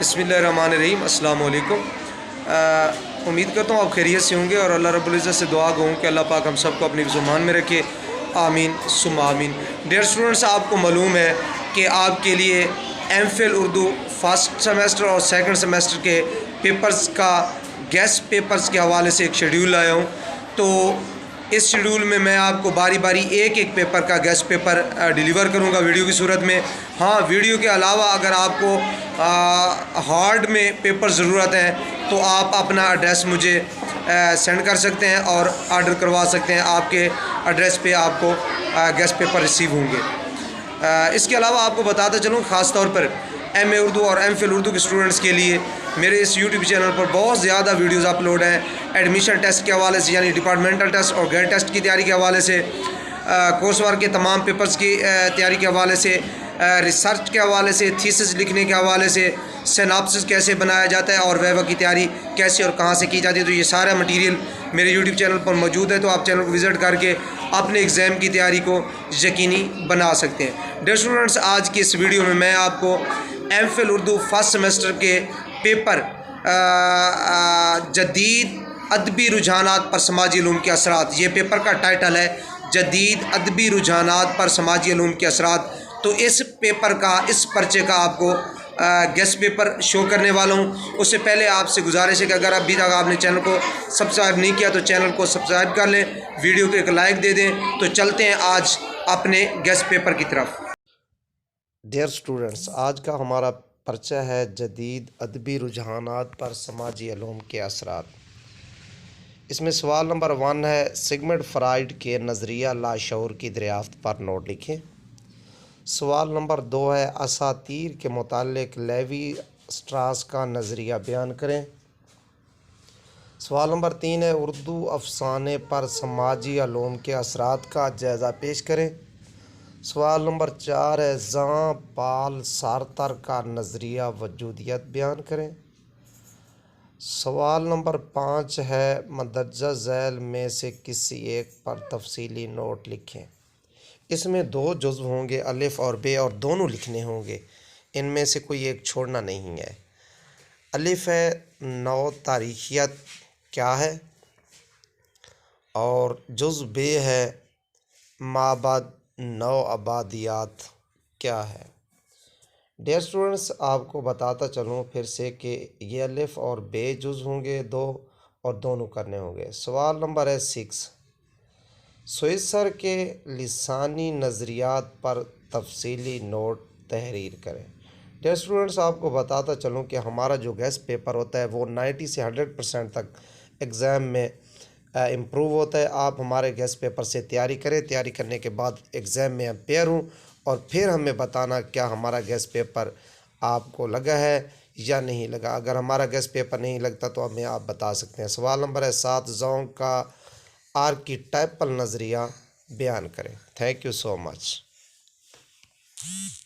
बिस्मिल्लाहिर्रहमानिर्रहीम। अस्सलाम वालेकुम। उम्मीद करता हूँ आप खैरियत से होंगे और अल्लाह रब्बुल इज़्ज़त से दुआ कहूँ कि अल्लाह पाक हम सबको अपनी ज़ुबान में रखे। आमीन सुम्मा आमीन। डियर स्टूडेंट्स, आपको मालूम है कि आपके लिए एमफिल उर्दू फर्स्ट सेमेस्टर और सेकंड सेमेस्टर के पेपर्स का गेस्ट पेपर्स के हवाले से एक शेड्यूल लाया हूँ। तो इस शेड्यूल में मैं आपको बारी बारी एक एक पेपर का गेस्ट पेपर डिलीवर करूंगा वीडियो की सूरत में। हाँ, वीडियो के अलावा अगर आपको हार्ड में पेपर ज़रूरत है तो आप अपना एड्रेस मुझे सेंड कर सकते हैं और ऑर्डर करवा सकते हैं। आपके एड्रेस पे आपको गेस्ट पेपर रिसीव होंगे। इसके अलावा आपको बताता चलूँ, ख़ास तौर पर एमए उर्दू और एमफिल उर्दू के स्टूडेंट्स के लिए मेरे इस यूट्यूब चैनल पर बहुत ज़्यादा वीडियोस अपलोड हैं। एडमिशन टेस्ट के हवाले से, यानी डिपार्टमेंटल टेस्ट और गैर टेस्ट की तैयारी के हवाले से, कोर्स वर्क के तमाम पेपर्स की तैयारी के हवाले से, रिसर्च के हवाले से, थीसिस लिखने के हवाले से, सिनॉप्सिस कैसे बनाया जाता है और वाइवा की तैयारी कैसे और कहाँ से की जाती है। तो ये सारा मटीरियल मेरे यूट्यूब चैनल पर मौजूद है। तो आप चैनल को विज़िट करके अपने एग्ज़ाम की तैयारी को यकीनी बना सकते हैं। डियर स्टूडेंट्स, आज की इस वीडियो में मैं आपको एमफिल उर्दू फर्स्ट सेमेस्टर के पेपर जदीद अदबी रुझानात पर समाजी इल्म के असरात, ये पेपर का टाइटल है जदीद अदबी रुझानात पर समाजी इल्म के असरात। तो इस पेपर का, इस पर्चे का आपको गेस्ट पेपर शो करने वाला हूँ। उससे पहले आपसे गुजारिश है कि अगर अभी तक आपने चैनल को सब्सक्राइब नहीं किया तो चैनल को सब्सक्राइब कर लें, वीडियो को एक लाइक दे दें। तो चलते हैं आज अपने गेस्ट पेपर की तरफ। डियर स्टूडेंट्स, आज का हमारा पर्चा है जदीद अदबी रुझानात पर समाजी इल्म के असरात। इसमें सवाल नंबर 1 है, सिगमंड फ्राइड के नज़रिया लाशऊर की दरियाफ्त पर नोट लिखें। सवाल नंबर 2 है, असातीर के मुतालिक लेवी स्ट्रास का नज़रिया बयान करें। सवाल नंबर 3 है, उर्दू अफसाने पर समाजी इल्म के असरात का जायज़ा पेश करें। सवाल नंबर 4 है, ज़ां पाल सारतर का नज़रिया वजूदियत बयान करें। सवाल नंबर 5 है, मदरजा झैल में से किसी एक पर तफसीली नोट लिखें। इसमें 2 जुज़्व होंगे, अलिफ और बे, और दोनों लिखने होंगे, इनमें से कोई एक छोड़ना नहीं है। अलिफ है नौ तारीखियत क्या है, और जुज़्व बे है माबाद नौ आबादियात क्या है। डियर स्टूडेंट्स, आपको बताता चलूँ फिर से कि ये अलिफ और बे जुज़ होंगे 2 और दोनों करने होंगे। सवाल नंबर है 6, स्विसर के लिसानी नज़रियात पर तफसीली नोट तहरीर करें। डियर स्टूडेंट्स, आपको बताता चलूँ कि हमारा जो गेस्ट पेपर होता है वो 90 से 100% तक एग्ज़ाम में इम्प्रूव होता है। आप हमारे गेस्ट पेपर से तैयारी करें, तैयारी करने के बाद एग्ज़ाम में अपेयर हूँ और फिर हमें बताना क्या हमारा गेस्ट पेपर आपको लगा है या नहीं लगा। अगर हमारा गेस्ट पेपर नहीं लगता तो हमें आप बता सकते हैं। सवाल नंबर है 7, ज़ों का आर्कीटाइपल नज़रिया बयान करें। Thank you so much.